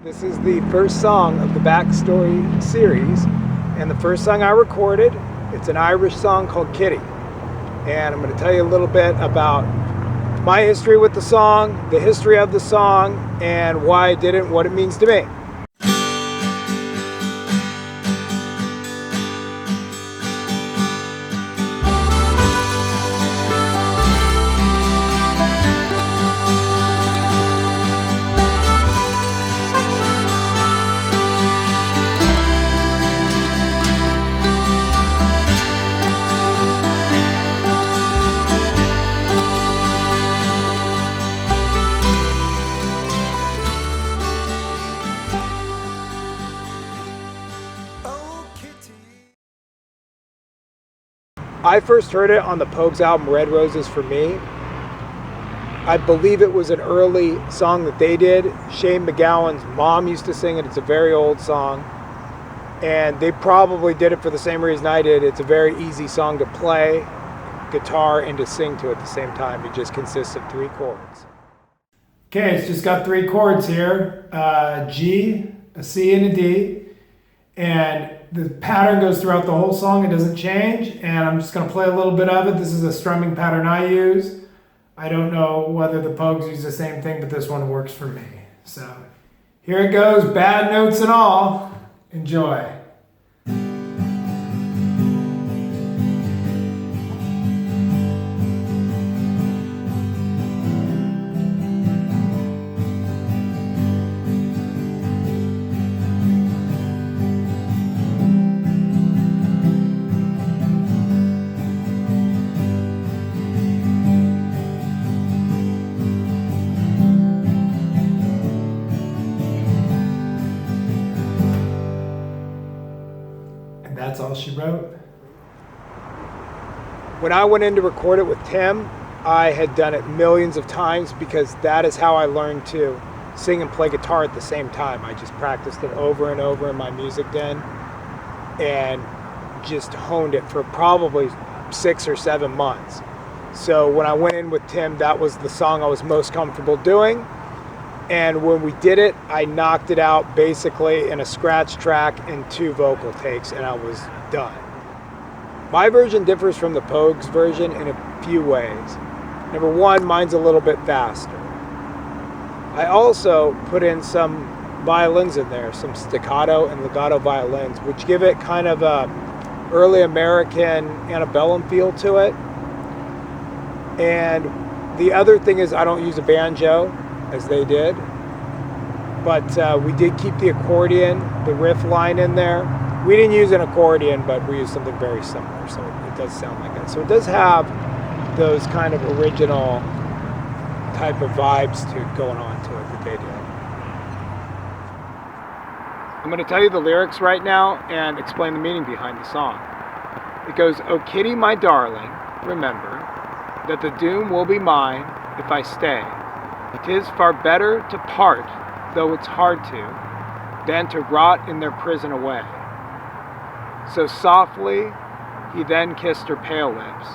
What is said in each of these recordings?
This is the first song of the Backstory series, and the first song I recorded, it's an Irish song called Kitty. And I'm going to tell you a little bit about my history with the song, the history of the song, and why I did it and what it means to me. I first heard it on the Pogues album Red Roses for Me. I believe it was an early song that they did. Shane MacGowan's mom used to sing it. It's a very old song. And they probably did it for the same reason I did. It's a very easy song to play guitar and to sing to at the same time. It just consists of 3 chords. Okay, it's just got 3 chords here. A G, a C, and a D. And the pattern goes throughout the whole song. It doesn't change. And I'm just going to play a little bit of it. This is a strumming pattern I use. I don't know whether the Pogues use the same thing, but this one works for me. So here it goes, bad notes and all. Enjoy. That's all she wrote. When I went in to record it with Tim, I had done it millions of times because that is how I learned to sing and play guitar at the same time. I just practiced it over and over in my music den and just honed it for probably 6 or 7 months. So when I went in with Tim, that was the song I was most comfortable doing. And when we did it, I knocked it out basically in a scratch track and 2 vocal takes, and I was done. My version differs from the Pogues version in a few ways. Number 1, mine's a little bit faster. I also put in some violins in there, some staccato and legato violins, which give it kind of a early American antebellum feel to it. And the other thing is I don't use a banjo, as they did, but we did keep the accordion, the riff line in there. We didn't use an accordion, but we used something very similar, so it does sound like that. So it does have those kind of original type of vibes going on to it that they did. I'm going to tell you the lyrics right now and explain the meaning behind the song. It goes, "Oh Kitty, my darling, remember that the doom will be mine if I stay. 'Tis far better to part, though it's hard to, than to rot in their prison away." So softly he then kissed her pale lips.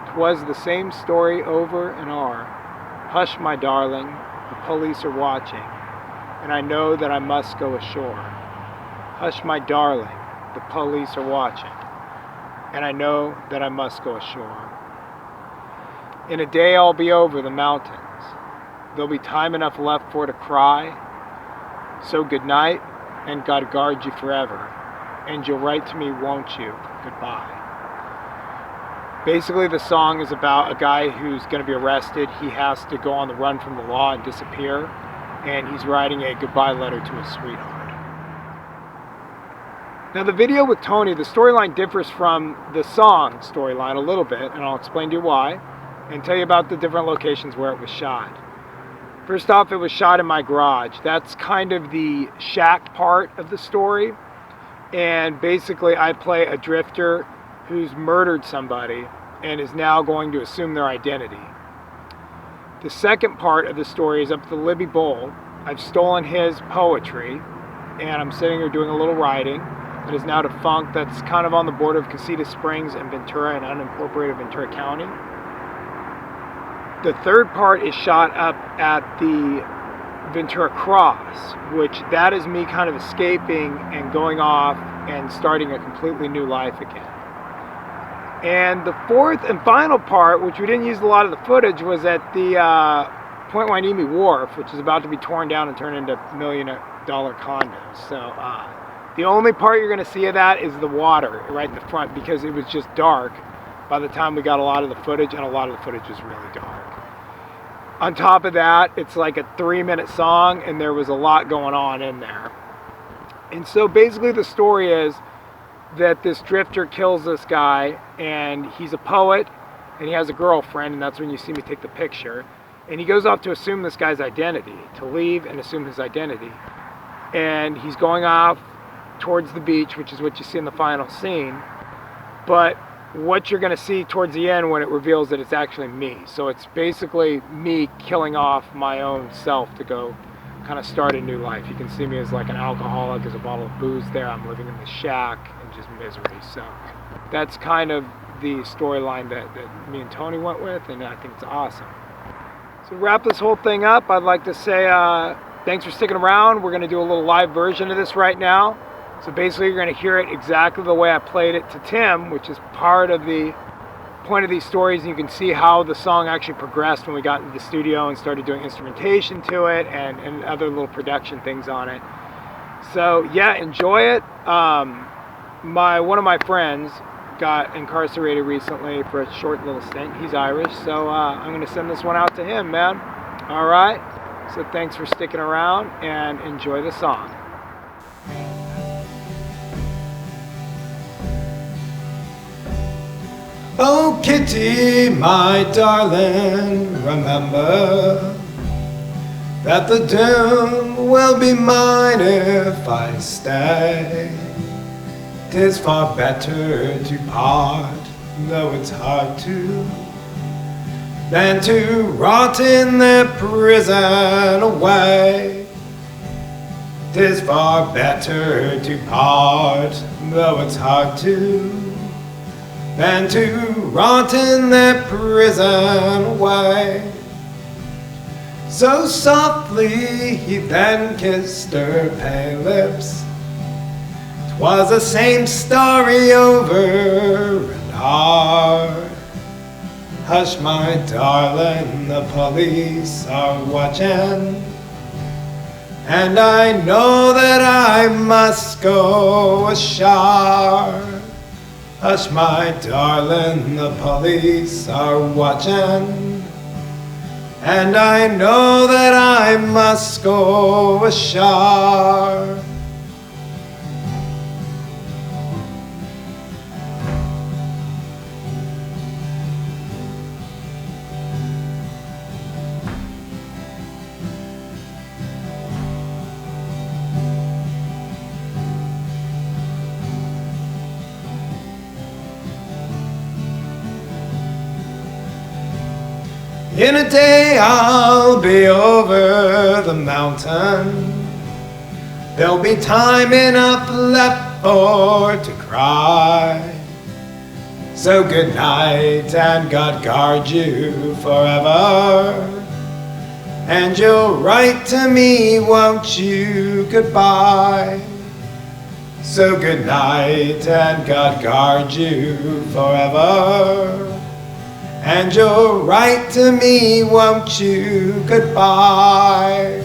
'Twas the same story over and o'er. Hush, my darling, the police are watching, and I know that I must go ashore. Hush, my darling, the police are watching, and I know that I must go ashore. In a day I'll be over the mountains. There'll be time enough left for to cry. So good night, and God guard you forever. And you'll write to me, won't you? Goodbye. Basically, the song is about a guy who's going to be arrested. He has to go on the run from the law and disappear. And he's writing a goodbye letter to his sweetheart. Now, the video with Tony, the storyline differs from the song storyline a little bit, and I'll explain to you why, and tell you about the different locations where it was shot. First off, it was shot in my garage. That's kind of the shack part of the story. And basically, I play a drifter who's murdered somebody and is now going to assume their identity. The second part of the story is up at the Libby Bowl. I've stolen his poetry, and I'm sitting here doing a little writing that is now defunct. That's kind of on the border of Casitas Springs and Ventura in unincorporated Ventura County. The third part is shot up at the Ventura Cross, which that is me kind of escaping and going off and starting a completely new life again. And the fourth and final part, which we didn't use a lot of the footage, was at the Point Wainimi Wharf, which is about to be torn down and turned into $1 million condos. So the only part you're going to see of that is the water right in the front, because it was just dark by the time we got a lot of the footage, and a lot of the footage was really dark. On top of that, it's like a 3-minute song, and there was a lot going on in there. And so basically the story is that this drifter kills this guy, and he's a poet, and he has a girlfriend, and that's when you see me take the picture. And he goes off to assume this guy's identity, to leave and assume his identity. And he's going off towards the beach, which is what you see in the final scene. But what you're going to see towards the end when it reveals that it's actually me. So it's basically me killing off my own self to go kind of start a new life. You can see me as like an alcoholic, there's a bottle of booze there, I'm living in the shack and just misery. So that's kind of the storyline that me and Tony went with, and I think it's awesome. So to wrap this whole thing up, I'd like to say thanks for sticking around. We're going to do a little live version of this right now. So basically you're going to hear it exactly the way I played it to Tim, which is part of the point of these stories. And you can see how the song actually progressed when we got into the studio and started doing instrumentation to it and other little production things on it. So yeah, enjoy it. One of my friends got incarcerated recently for a short little stint. He's Irish, so I'm going to send this one out to him, man. All right? So thanks for sticking around, and enjoy the song. Oh Kitty, my darling, remember that the doom will be mine if I stay. 'Tis far better to part, though it's hard to, than to rot in their prison away. 'Tis far better to part, though it's hard to, than to rot in their prison away. So softly he then kissed her pale lips. 'Twas the same story over and hard. Hush, my darling, the police are watching, and I know that I must go ashore. Hush, my darling, the police are watching, and I know that I must go ashore. In a day I'll be over the mountain. There'll be time enough left for to cry. So good night, and God guard you forever. And you'll write to me, won't you? Goodbye. So good night, and God guard you forever. And you'll write to me, won't you? Goodbye.